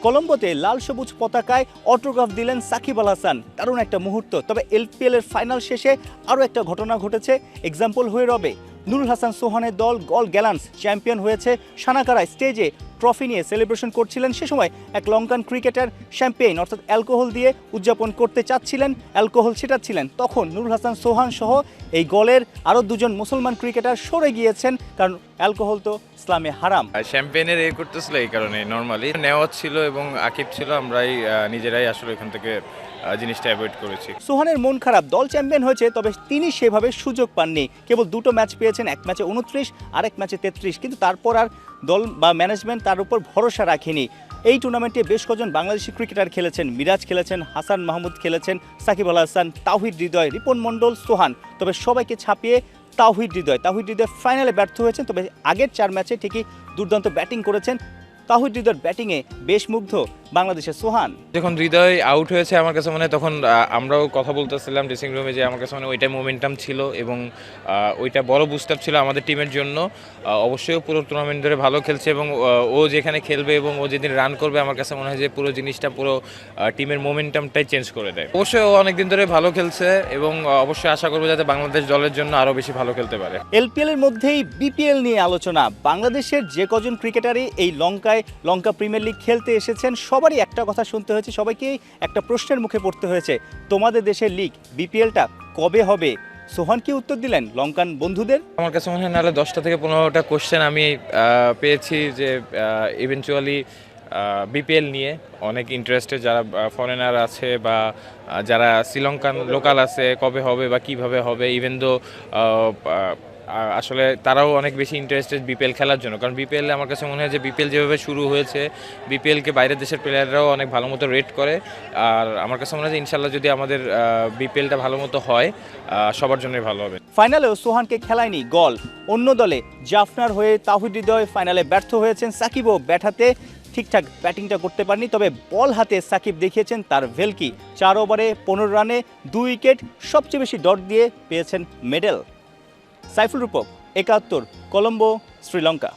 কলম্বোতে লাল সবুজ পতাকায় অটোগ্রাফ দিলেন সাকিব আল হাসান। দারুণ একটা মুহূর্ত। তবে এলপিএল এর ফাইনাল শেষে আরও একটা ঘটনা ঘটেছে, এক্সাম্পল হয়ে রবে। নুরুল হাসান সোহানের দল গল গ্যালান্স চ্যাম্পিয়ন হয়েছে। সানাকারায় স্টেজে ট্রফি নিয়ে সেলিব্রেশন করছিলেন। সে সময় এক লঙ্কান ক্রিকেটার শ্যাম্পেইন অর্থাৎ অ্যালকোহল দিয়ে উদযাপন করতে চাচ্ছিলেন, অ্যালকোহল ছিটাচ্ছিলেন। তখন নুরুল হাসান সোহান সহ এই গলের আরও দুজন মুসলমান ক্রিকেটার সরে গিয়েছেন, কারণ অ্যালকোহল তো ইসলামে হারাম। শ্যাম্পেনের করতেছিল এই কারণে, নর্মালি নেওয়া ছিল এবং আকিব ছিল, আমরাই নিজেরাই আসলে এখান থেকে জিনিসটা অ্যাভয়েড করেছি। সোহানের মন খারাপ, দল চ্যাম্পিয়ন হয়েছে তবে তিনি সেভাবে সুযোগ পাননি। কেবল দুটো ম্যাচ পেয়েছেন, এক ম্যাচে 29 আর এক ম্যাচে 33, কিন্তু তারপর আর দল বা ম্যানেজমেন্ট তার উপর ভরসা রাখেনি। এই টুর্নামেন্টে বেশ কজন বাংলাদেশি ক্রিকেটার খেলেছেন, মিরাজ খেলেছেন, হাসান মাহমুদ খেলেছেন, সাকিব আল হাসান, তাওহিদ হৃদয়, রিপন মণ্ডল, সোহান। তবে সবাইকে ছাপিয়ে তাওহিদ হৃদয় ফাইনালে ব্যর্থ হয়েছেন। তবে আগের 4 ম্যাচে ঠিকই দুর্দান্ত ব্যাটিং করেছেন। তাওহিদ হৃদয়ের ব্যাটিংয়ে বেশ মুগ্ধ বাংলাদেশের সোহান। যখন হৃদয় আউট হয়েছে আমার কাছে মনে হয় তখন আমরাও কথা বলতেছিলাম ড্রেসিং রুমে, যে আমার কাছে মনে হয় ওইটাই মোমেন্টাম ছিল এবং ওইটা বড় বুস্ট আপ ছিল আমাদের টিমের জন্য। অবশ্যই পুরো টুর্নামেন্ট ধরে ভালো খেলছে এবং ও যেখানে খেলবে এবং ও যেদিন রান করবে আমার কাছে মনে হয় যে পুরো জিনিসটা পুরো টিমের মোমেন্টামটাই চেঞ্জ করে দেয়। অবশ্যই ও অনেকদিন ধরে ভালো খেলছে এবং অবশ্যই আশা করবো যাতে বাংলাদেশ দলের জন্য আরও বেশি ভালো খেলতে পারে। এলপিএল এর মধ্যেই বিপিএল নিয়ে আলোচনা। বাংলাদেশের যে কজন ক্রিকেটারই এই লঙ্কা প্রিমিয়ার লিগ খেলতে এসেছেন, সবারই একটা কথা শুনতে হয়েছে, সবাইকেই একটা প্রশ্নের মুখে পড়তে হয়েছে, তোমাদের দেশের লিগ বিপিএলটা কবে হবে? সোহান কি উত্তর দিলেন লঙ্কান বন্ধুদের? আমার কাছে মনে হয় নাহলে 10টা থেকে 15টা কোশ্চেন আমি পেয়েছি যে ইভেনচুয়ালি বিপিএল নিয়ে অনেক ইন্টারেস্টেড যারা ফরেনার আছে বা যারা শ্রীলঙ্কান লোকাল আছে, কবে হবে বা কিভাবে হবে। ইভেন দো আসলে তারাও অনেক বেশি ইন্টারেস্টেড বিপিএল খেলার জন্য, কারণ বিপিএল আমার কাছে মনে হয় যে বিপিএল যেভাবে শুরু হয়েছে, বিপিএলকে বাইরের দেশের প্লেয়াররাও অনেক ভালো মতো রেট করে। আর আমার কাছে মনে হয় যে ইনশাল্লাহ যদি আমাদের বিপিএলটা ভালো মতো হয় সবার জন্যই ভালো হবে। ফাইনালেও সোহানকে খেলায়নি গল। অন্য দলে জাফনার হয়ে তাওহিদ হৃদয় ফাইনালে ব্যর্থ হয়েছেন। সাকিবও ব্যাট হাতে ঠিকঠাক ব্যাটিংটা করতে পারেনি, তবে বল হাতে সাকিব দেখিয়েছেন তার ভেলকি। 4 ওভারে 15 রানে 2 উইকেট, সবচেয়ে বেশি ডট দিয়ে পেয়েছেন মেডেল। সাইফুল রূপক, 71, কলম্বো, শ্রীলঙ্কা।